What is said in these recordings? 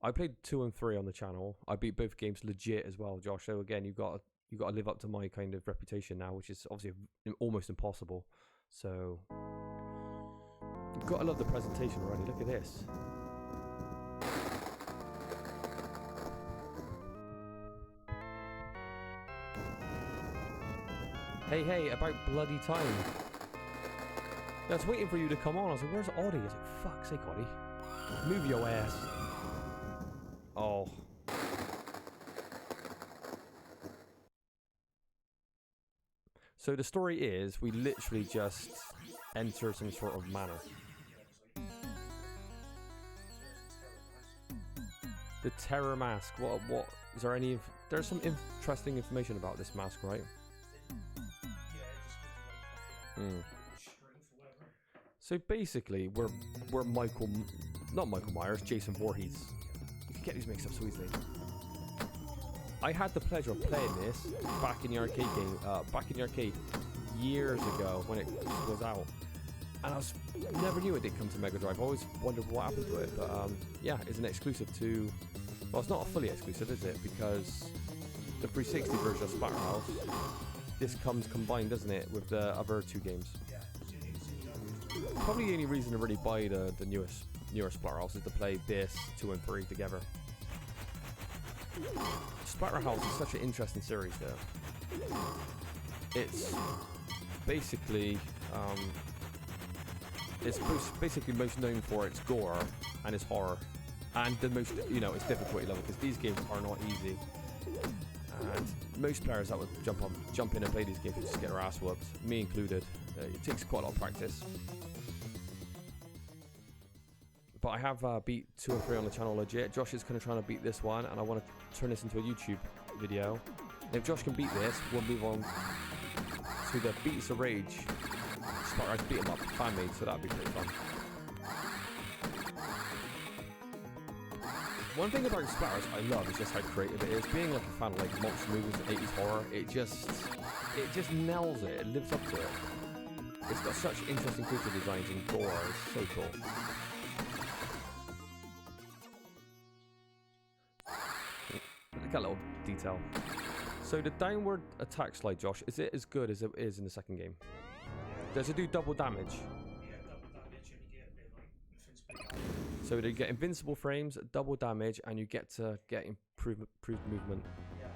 I played 2 and 3 on the channel. I beat both games legit as well, Josh. So again, you got to live up to my kind of reputation now, which is obviously almost impossible. So you've got to love the presentation already. Look at this. Hey, about bloody time. I was waiting for you to come on. I was like, where's Audie? I was like, fuck's sake, Audie. Move your ass. Oh. So the story is, we literally just enter some sort of manor. The terror mask. What is there any? There's some interesting information about this mask, right? So basically, we're not Michael Myers, Jason Voorhees. You can get these mixed up so easily. I had the pleasure of playing this back in the arcade years ago when it was out, and I never knew it did come to Mega Drive. I always wondered what happened to it, but yeah, it's an exclusive to. Well, it's not a fully exclusive, is it? Because the 360 version of Splatterhouse, this comes combined, doesn't it, with the other 2 games? Probably the only reason to really buy the newer Splatterhouse is to play this 2 and 3 together. Splatterhouse is such an interesting series, though. It's basically basically most known for its gore and its horror, and the most, its difficulty level, because these games are not easy. And most players that would jump in and play these games would just get their ass whooped, me included. It takes quite a lot of practice. But I have beat 2 and 3 on the channel legit. Josh is kind of trying to beat this one, and I want to turn this into a YouTube video. And if Josh can beat this, we'll move on to the Beats of Rage Splatterhouse beat 'em up fan made, so that'd be pretty fun. One thing about Splatterhouse I love is just how creative it is. Being like a fan of like monster movies and 80s horror, it just nails it. It lives up to it. It's got such interesting creature designs and gore. It's so cool. Look at that little detail. So the downward attack slide, Josh, is it as good as it is in the second game? Does it do double damage? Yeah, double damage, and you get a bit like invincible. So you get invincible frames, double damage, and you get to get improved movement. Yeah.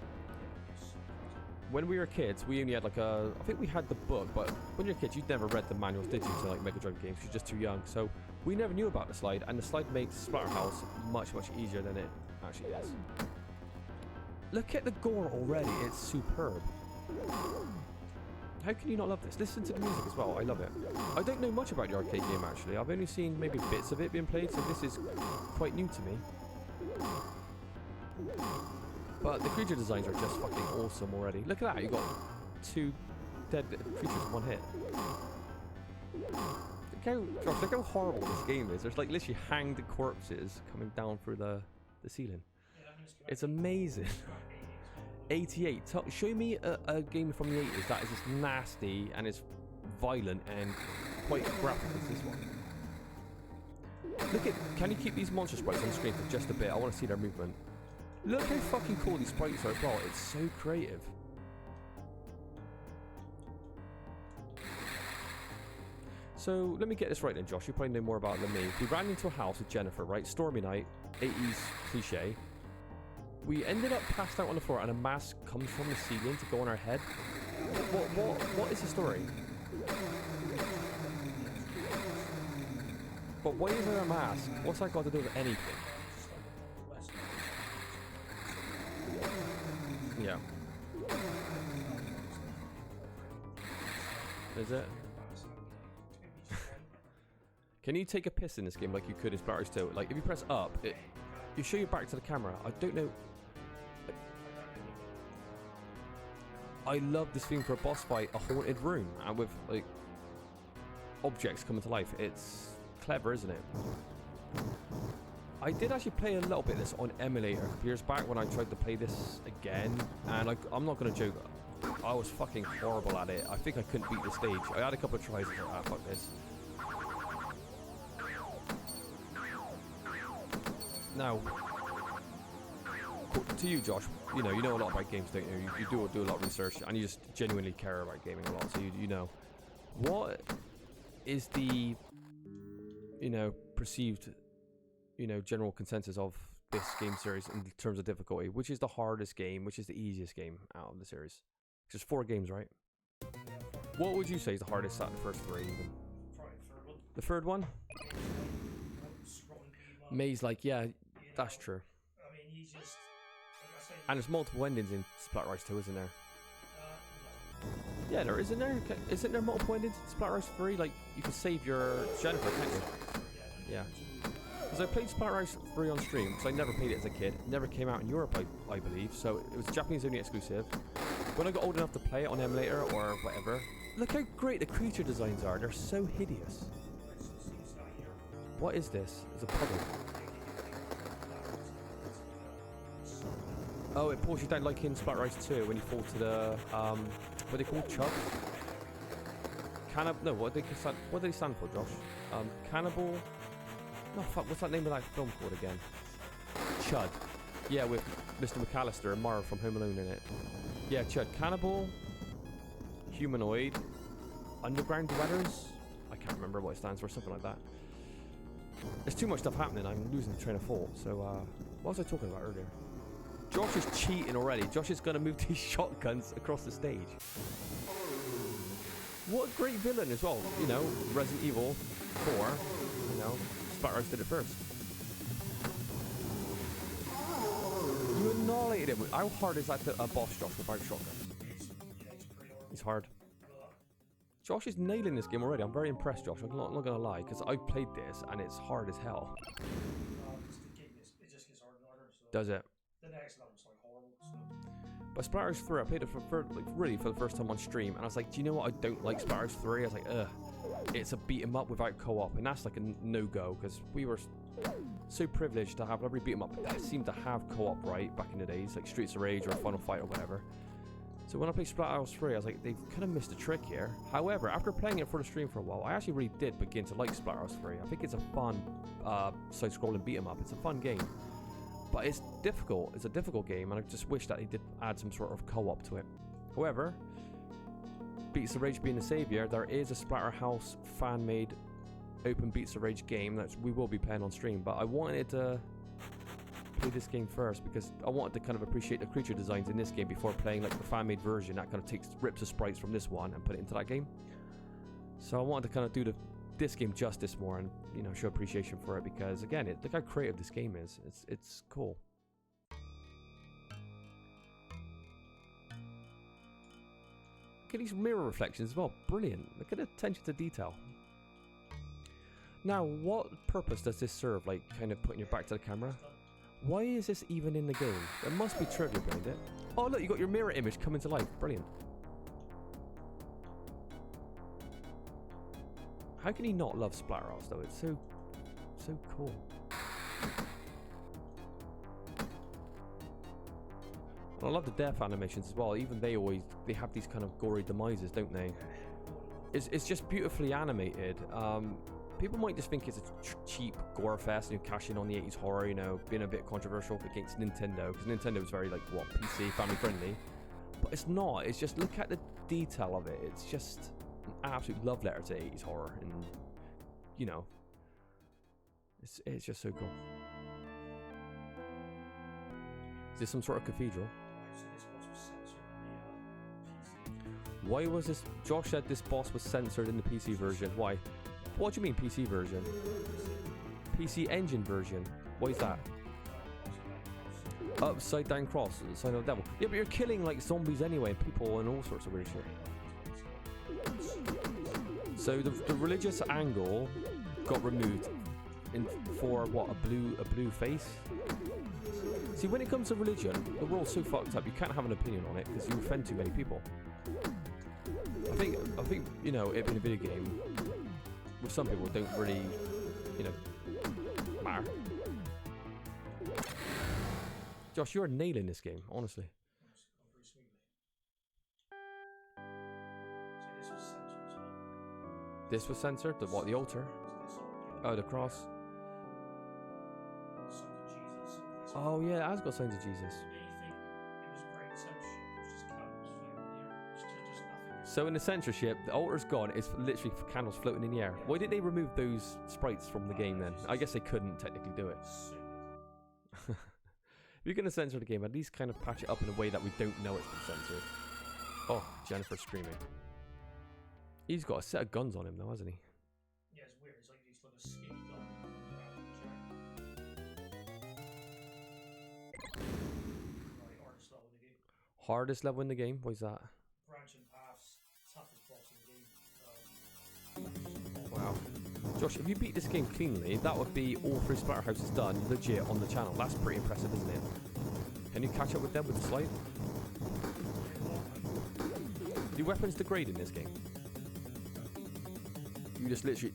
When we were kids, we only had like I think we had the book, but when you're kids, you'd never read the manuals, did you, to like Mega Drive games? You're just too young. So we never knew about the slide, and the slide makes Splatterhouse much easier than it actually is. Look at the gore already, it's superb. How can you not love this? Listen to the music as well, I love it. I don't know much about the arcade game actually, I've only seen maybe bits of it being played, so this is quite new to me. But the creature designs are just fucking awesome already. Look at that, you got 2 dead creatures in one hit. Look how horrible this game is. There's like literally hanged corpses coming down through the ceiling. It's amazing. 88. Show me a game from the 80s that is just nasty and is violent and quite graphic as this one. Look at, can you keep these monster sprites on the screen for just a bit? I want to see their movement. Look how fucking cool these sprites are as well. It's so creative. So let me get this right then, Josh. You probably know more about it than me. We ran into a house with Jennifer, right? Stormy night, 80s cliche. We ended up passed out on the floor, and a mask comes from the ceiling to go on our head. What is the story? But why is there a mask? What's that got to do with anything? Yeah. Is it? Can you take a piss in this game like you could in Splatterhouse 2? Like, if you press up, you show your back to the camera. I don't know. I love this theme for a boss fight, a haunted room, and with like objects coming to life. It's clever, isn't it? I did actually play a little bit of this on emulator a couple years back when I tried to play this again, and I'm not gonna joke, I was fucking horrible at it. I think I couldn't beat the stage. I had a couple of tries and I was like, fuck this. Now, to you, Josh, you know a lot about games, don't you? You do a lot of research, and you just genuinely care about gaming a lot. So you know, what is the perceived general consensus of this game series in terms of difficulty? Which is the hardest game? Which is the easiest game out of the series? There's 4 games, right? What would you say is the hardest out of the first 3? Even Probably the third one? Maze, like, yeah, that's true. I mean, you just, like I said, And there's multiple endings in Splatterhouse 2, isn't there? no. Yeah, there isn't there. Isn't there multiple endings in Splatterhouse 3? Like, you can save your Jennifer, can't you? Yeah. Because I played Splatterhouse 3 on stream, because I never played it as a kid. It never came out in Europe, I believe. So it was Japanese only exclusive. When I got old enough to play it on emulator or whatever, look how great the creature designs are. They're so hideous. What is this? It's a puddle. Oh, it pulls you down like in Splatterhouse 2 when you fall to the what are they called? Chub? No, what do they stand for, Josh? Cannibal. No, fuck. What's that name of that film called again? Chud. Yeah, with Mr. McAllister and Mara from Home Alone in it. Yeah, Chud. Cannibal. Humanoid. Underground dwellers. I can't remember what it stands for. Something like that. There's too much stuff happening. I'm losing the train of thought. So, what was I talking about earlier? Josh is cheating already. Josh is going to move these shotguns across the stage. What a great villain as well. You know, Resident Evil 4. You know, Splatterhouse did it first. You annihilated him. How hard is that to a boss, Josh, without shotgun? It's hard. Josh is nailing this game already. I'm very impressed, Josh. I'm not going to lie, because I played this and it's hard as hell. It just gets harder and harder. So Does it? the next level's like horrible. So. But Splatterhouse 3, I played it for the first time on stream, and I was like, do you know what I don't like Splatterhouse 3? I was like, ugh, it's a beat 'em up without co-op, and that's like a no-go, because we were so privileged to have every beat 'em up that seemed to have co-op right back in the days, like Streets of Rage or Final Fight or whatever. So when I played Splatterhouse 3, I was like, they've kind of missed a trick here. However, after playing it for the stream for a while, I actually really did begin to like Splatterhouse 3. I think it's a fun side-scrolling beat 'em up. It's a fun game. But it's difficult. It's a difficult game, and I just wish that they did add some sort of co-op to it. However, Beats of Rage being the savior, there is a Splatterhouse fan-made open Beats of Rage game that we will be playing on stream. But I wanted to play this game first because I wanted to kind of appreciate the creature designs in this game before playing like the fan-made version that kind of rips the sprites from this one and put it into that game. So I wanted to kind of do this game justice more and show appreciation for it because again, look how creative this game is. It's cool. Look at these mirror reflections as well. Brilliant. Look at the attention to detail. Now, what purpose does this serve? Like, kind of putting your back to the camera? Why is this even in the game? There must be trivia behind it. Oh, look, you got your mirror image coming to life. Brilliant. How can he not love Splatterhouse, though? It's so cool. And I love the death animations as well. Even they have these kind of gory demises, don't they? It's just beautifully animated. People might just think it's a cheap gore fest and cash in on the 80s horror, being a bit controversial against Nintendo, because Nintendo was very, PC, family friendly. But it's not. It's just, look at the detail of it. It's just an absolute love letter to 80s horror, and, it's just so cool. Is this some sort of cathedral? Why was this? Josh said this boss was censored in the PC version. Why? What do you mean PC version? PC Engine version. Why is that? Upside down cross, sign of the devil. Yeah, but you're killing zombies anyway, people and all sorts of weird shit. So the religious angle got removed for what, a blue face? See, when it comes to religion, we're all so fucked up. You can't have an opinion on it because you offend too many people. I think it being a video game, with some people don't really, matter. Josh, you're nailing this game, honestly. This was censored? What, the altar? Oh, the cross. Oh yeah, it has got signs of Jesus. Anything, it was great censorship. It was just candles floating in the air. It's just nothing. So in the censorship, the altar's gone. It's literally candles floating in the air. Why didn't they remove those sprites from the game then? I guess they couldn't technically do it. Stupid. If you're going to censor the game, at least kind of patch it up in a way that we don't know it's been censored. Oh, Jennifer's screaming. He's got a set of guns on him though, hasn't he? Yeah, it's weird. It's like he's like a skinny guy. Right, hardest level in the game. Hardest level in the game? Why's that? Branching paths, toughest boss in the game. Wow. Josh, if you beat this game cleanly, that would be all three Splatterhouses done legit on the channel. That's pretty impressive, isn't it? Can you catch up with them with the slide? Do weapons degrade in this game? You just literally...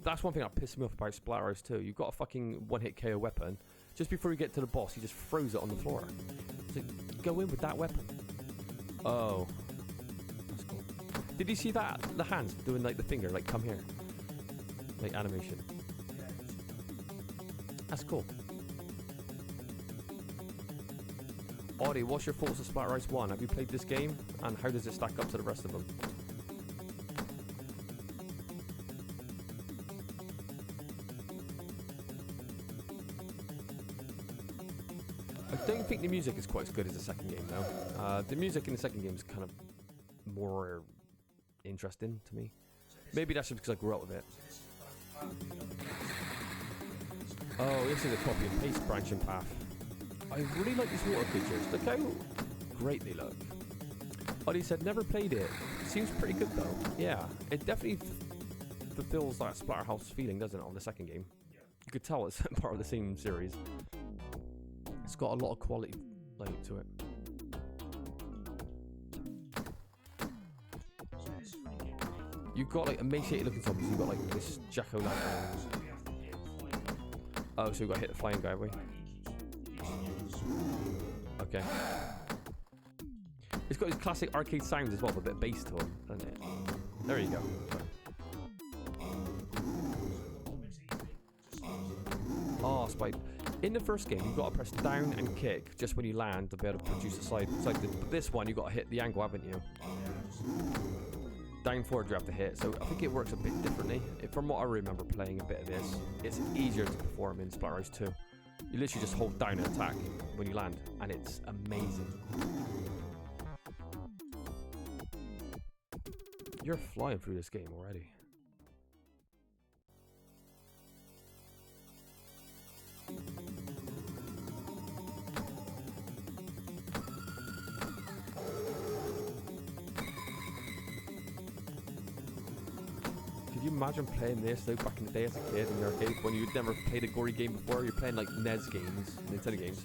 that's one thing that pissed me off about Splatterhouse 2. You've got a fucking one-hit KO weapon. Just before you get to the boss, he just throws it on the floor. It's like, go in with that weapon. Oh. That's cool. Did you see that? The hands doing like the finger, like come here. Like animation. That's cool. Audie, what's your thoughts on Splatterhouse 1? Have you played this game? And how does it stack up to the rest of them? I don't think the music is quite as good as the second game though. The music in the second game is kind of more interesting to me. Maybe that's just because I grew up with it. Oh, this is a copy and paste branching path. I really like these water creatures. Look how great they look. Ollie said never played it. Seems pretty good though. Yeah, it definitely fulfills that Splatterhouse feeling, doesn't it, on the second game? You could tell it's part of the same series. It's got a lot of quality like to it. You've got like emaciated looking zombies. You've got like this jack-o'-lantern. Oh, so we've got to hit the flying guy, have we? Okay. It's got his classic arcade sounds as well, with a bit of bass to him, doesn't it? There you go. Oh, Spike. In the first game, you've got to press down and kick just when you land to be able to produce a slide. But this one, you've got to hit the angle, haven't you? Down forward you have to hit, so I think it works a bit differently. From what I remember playing a bit of this, it's easier to perform in Splatterhouse 2. You literally just hold down and attack when you land, and it's amazing. You're flying through this game already. Could you imagine playing this though back in the day as a kid in the arcade when you'd never played a gory game before? You're playing like NES games, Nintendo games.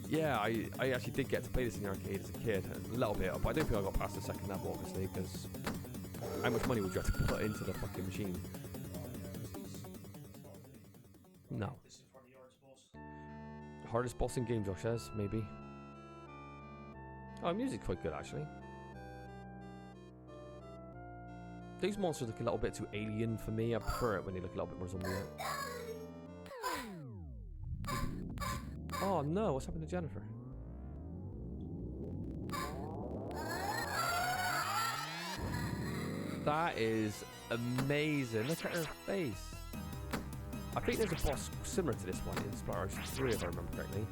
Yeah, I actually did get to play this in the arcade as a kid, a little bit, but I don't think I got past the second level obviously because how much money would you have to put into the fucking machine? No. Hardest boss in game, Josh says, maybe. Oh, music's quite good actually. These monsters look a little bit too alien for me. I prefer it when they look a little bit more zombie-like. Oh no, what's happened to Jennifer? That is amazing. Look at her face. I think there's a boss similar to this one in Splatterhouse 3 if I remember correctly.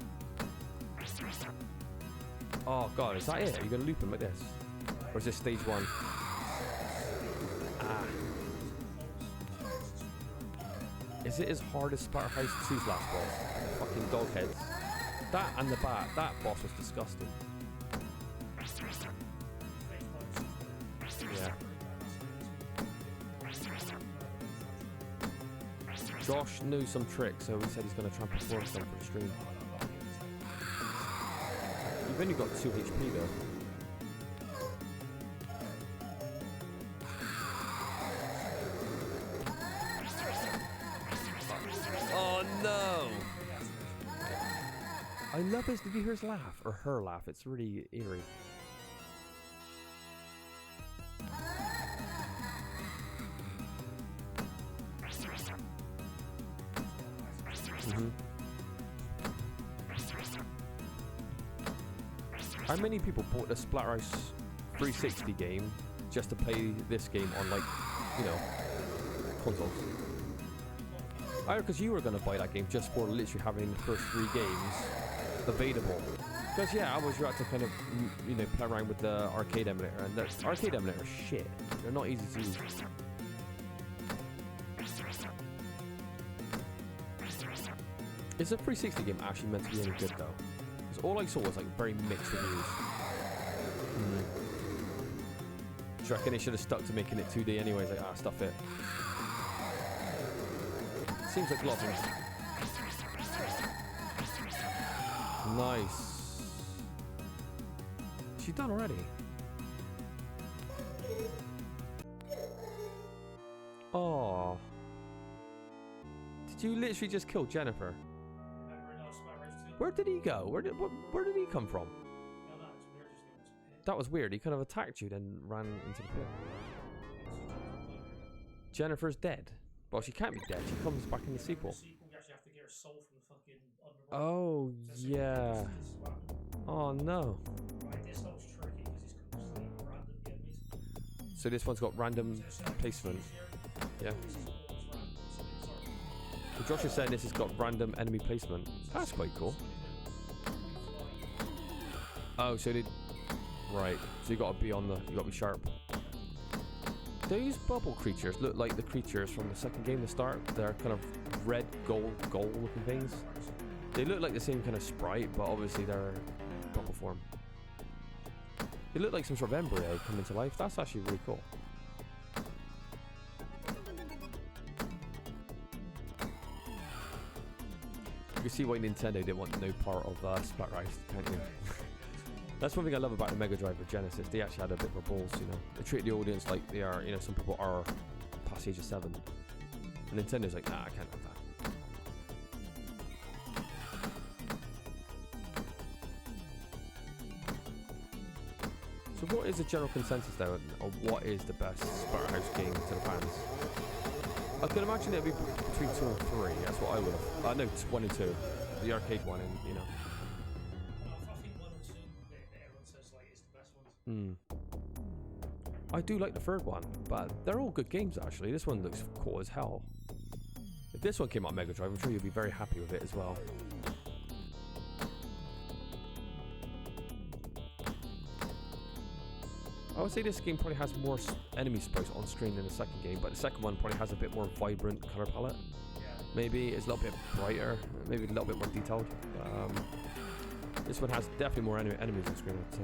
Oh god, is that it? Are you going to loop him like this? Or is this stage 1? Ah. Is it as hard as Splatterhouse 2's last boss? The fucking dog heads. That and the bat. That boss was disgusting. Yeah. Josh knew some tricks, so he said he's going to try and perform some for the stream. You've only got 2 HP though. Oh no! I love this. Did you hear his laugh? Or her laugh? It's really eerie. How many people bought the Splatterhouse 360 game just to play this game on, like, you know, consoles? Either because you were going to buy that game just for literally having the first 3 games available. Because, yeah, otherwise you had to kind of, you know, play around with the arcade emulator. And the arcade emulator is shit. They're not easy to use. Is the 360 game actually meant to be any good, though? Because all I saw was, like, very mixed reviews. Do you reckon they should have stuck to making it 2D anyways? Like, stuff it. Seems like a lot of things. Nice. She done already? Oh. Did you literally just kill Jennifer? Where did he go? Where did he come from? That was weird. He kind of attacked you, then ran into the pit. Jennifer's dead. Well, she can't be dead. She comes back in the sequel. Oh, yeah. Oh, no. So this one's got random placement. Yeah. So Josh is saying this has got random enemy placement. That's quite cool. Oh, so did... Right. So you got to be on the... You got to be sharp. Those bubble creatures look like the creatures from the second game to start. They're kind of red, gold looking things. They look like the same kind of sprite, but obviously they're bubble form. They look like some sort of embryo coming to life. That's actually really cool. You can see why Nintendo didn't want no part of Splatterhouse, can't you? That's one thing I love about the Mega Drive or Genesis. They actually had a bit more balls, you know. They treat the audience like they are, you know, some people are past the age of 7. And Nintendo's like, nah, I can't have that. So what is the general consensus though on what is the best Splatterhouse game to the fans? I could imagine it would be between 2 and 3. That's what I would have. No, 1 and 2. The arcade one, and you know. I do like the third one, but they're all good games actually. This one looks cool as hell. If this one came out on Mega Drive, I'm sure you'll be very happy with it as well. I would say this game probably has more enemy sprites on screen than the second game, but the second one probably has a bit more vibrant color palette. Maybe it's a little bit brighter, maybe a little bit more detailed. This one has definitely more enemies on screen, I'd say.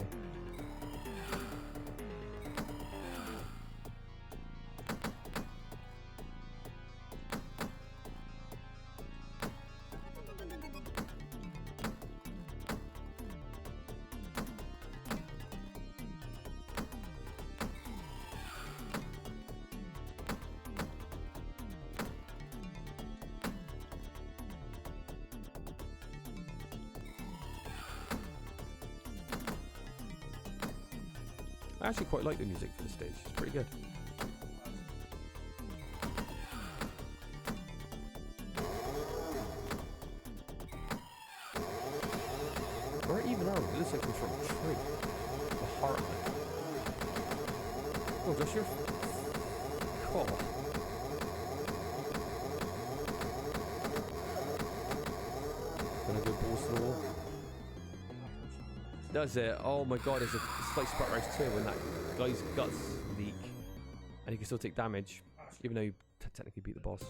I actually quite like the music for the stage. It's pretty good. Or even out. It looks like it's from a tree. The heart. Oh, just your... Cool. Gonna go balls to the wall. Does it? Oh my god, it's like Splatterhouse 2 when that guy's guts leak and he can still take damage even though you technically beat the boss.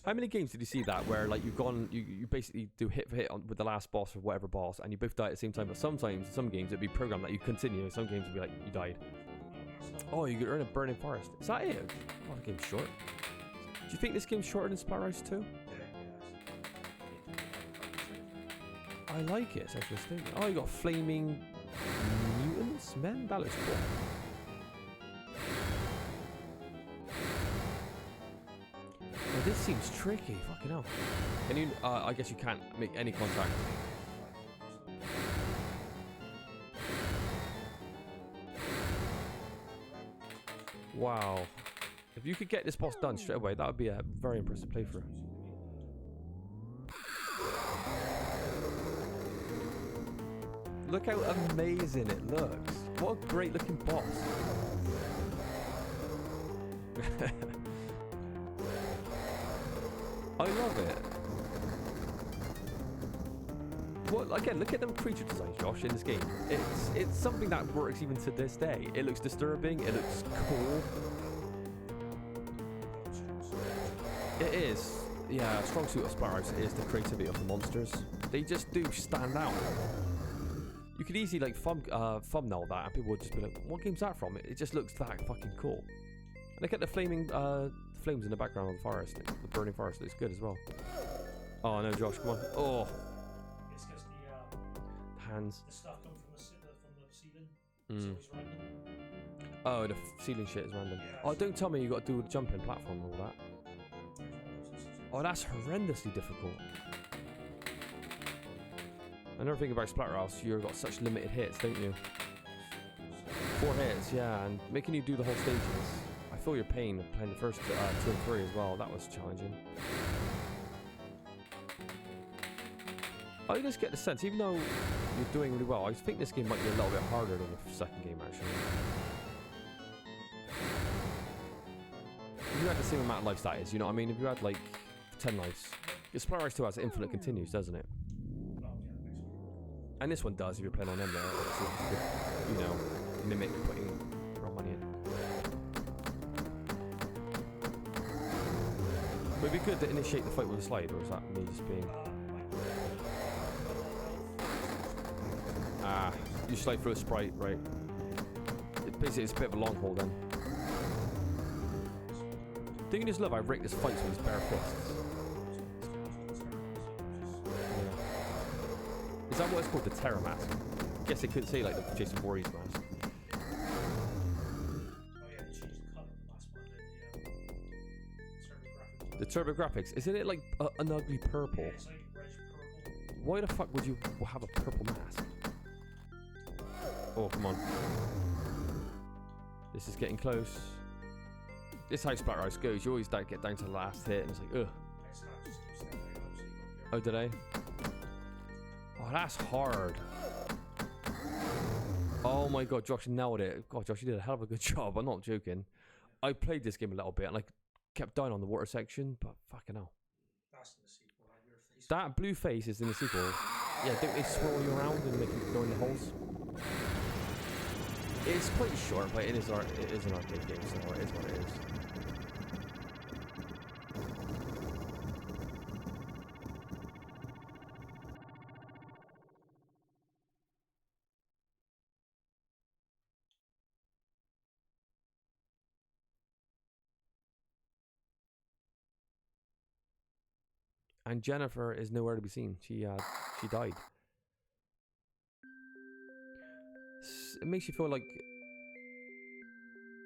How many games did you see that where like you've gone, you basically do hit for hit with the last boss or whatever boss and you both die at the same time, but sometimes some games it'd be programmed that you continue, some games would be like you died. Oh, you could earn a burning forest. Is that it? Oh, the game's short. Do you think this game's shorter than Splatterhouse 2? I like it, it's interesting. Oh, you got flaming mutants, men? That looks cool. Oh, this seems tricky, fucking hell. Can you, I guess you can't make any contact. Wow. If you could get this boss done straight away, that would be a very impressive playthrough. Look how amazing it looks. What a great looking boss. I love it. Well, again, look at them creature designs, Josh, in this game. It's something that works even to this day. It looks disturbing. It looks cool. It is. Yeah, a strong suit of Splatterhouse is the creativity of the monsters. They just do stand out. You could easily like thumbnail that and people would just be like, what game's that from? It just looks that fucking cool. And look at the flaming flames in the background of the forest. The burning forest looks good as well. Oh no, Josh, come on. Oh. It's because hands. the stuff come from the ceiling. Mm. It's always random. Oh, the ceiling shit is random. Yeah, Oh, don't tell me you got to do the jumping platform and all that. Oh, that's horrendously difficult. Another thing about Splatterhouse, you've got such limited hits, don't you? 4 hits, yeah, and making you do the whole stages. I feel your pain of playing the first 2 and 3 as well. That was challenging. I just get the sense, even though you're doing really well, I think this game might be a little bit harder than the second game, actually. If you had the same amount of lives that is, you know what I mean? If you had like 10 lives. Splatterhouse 2 has infinite continues, doesn't it? And this one does if you're playing on them there. Obviously, you know, mimic putting real money in. Would it be good to initiate the fight with a slide, or is that me just being... Ah, you slide through a sprite, right? Basically, it's a bit of a long haul then. Don't you just love how Rick just fights with his bare fists? Is that what it's called, the Terror Mask? I guess they couldn't say like the Jason Voorhees mask. Oh yeah, they changed the colour of the last one. The TurboGrafx, isn't it like an ugly purple? Yeah, it's like reddish purple. Why the fuck would you have a purple mask? Oh, come on. This is getting close. This is how Splatterhouse goes. You always get down to the last hit and it's like, ugh. Oh, did I? Oh, that's hard. Oh my god, Josh nailed it. God, Josh, you did a hell of a good job. I'm not joking. I played this game a little bit and I kept dying on the water section, but fucking hell. That's in the sequel, that weird face. That blue face is in the sequel. Yeah, don't they swirl you around and make you go in the holes? It's quite short, but it is an arcade game, so it is what it is. And Jennifer is nowhere to be seen. She died. It makes you feel like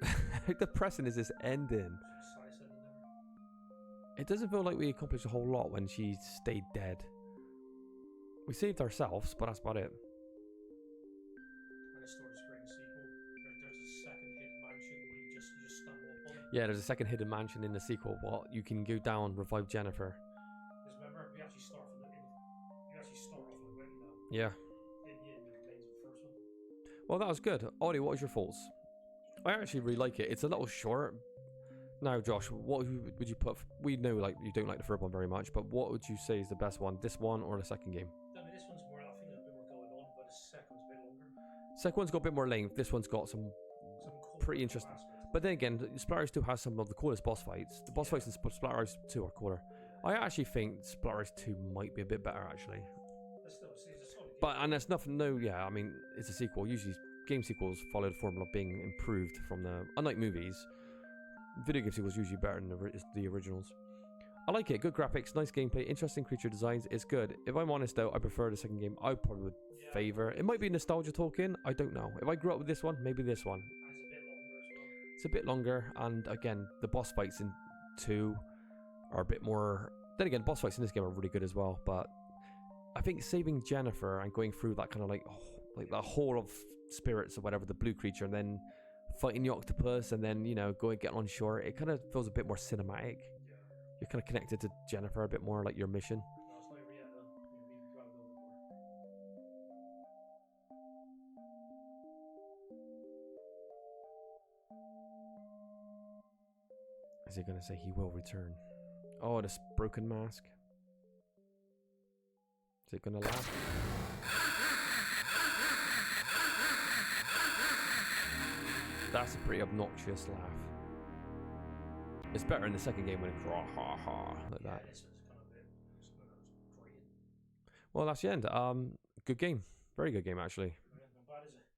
how depressing is this ending? It doesn't feel like we accomplished a whole lot when she stayed dead. We saved ourselves, but that's about it. When I started screen sequel, there's a second hidden mansion where you just stumble upon it. Yeah, there's a second hidden mansion in the sequel. What you can go down, revive Jennifer. Because remember, we actually start from you actually start off like where, you know. Yeah. In the remains of the first one. Well, that was good. Ollie, what was your thoughts? I actually really like it. It's a little short. Now, Josh, what would you put? We know like you don't like the third one very much, but what would you say is the best one? This one or the second game? I mean, this one's more. I think there's a bit more going on, but the second one's a bit longer. Second one's got a bit more length. This one's got some Cool pretty interesting. But then again, Splatterhouse 2 has some of the coolest boss fights. The boss fights in Splatterhouse 2 are cooler. I actually think Splatterhouse 2 might be a bit better, actually. And there's nothing, yeah, I mean, it's a sequel. Usually, game sequels follow the formula of being improved from the. Unlike movies, video game sequels usually better than the originals. I like it. Good graphics, nice gameplay, interesting creature designs. It's good. If I'm honest, though, I prefer the second game. I probably would favor. It might be nostalgia talking. I don't know. If I grew up with this one, maybe this one. It's a bit longer, and again, the boss fights in 2 are a bit more. Then again, boss fights in this game are really good as well. But I think saving Jennifer and going through that kind of like that hall of spirits or whatever, the blue creature, and then fighting the octopus, and then going getting on shore, it kind of feels a bit more cinematic. You're kind of connected to Jennifer a bit more, like your mission. Is he going to say he will return? Oh, this broken mask. Is it going to laugh? That's a pretty obnoxious laugh. It's better in the second game when it's ha ha ha like that. This one's kind of a bit. Some of those grating. Well, that's the end. Good game. Very good game, actually.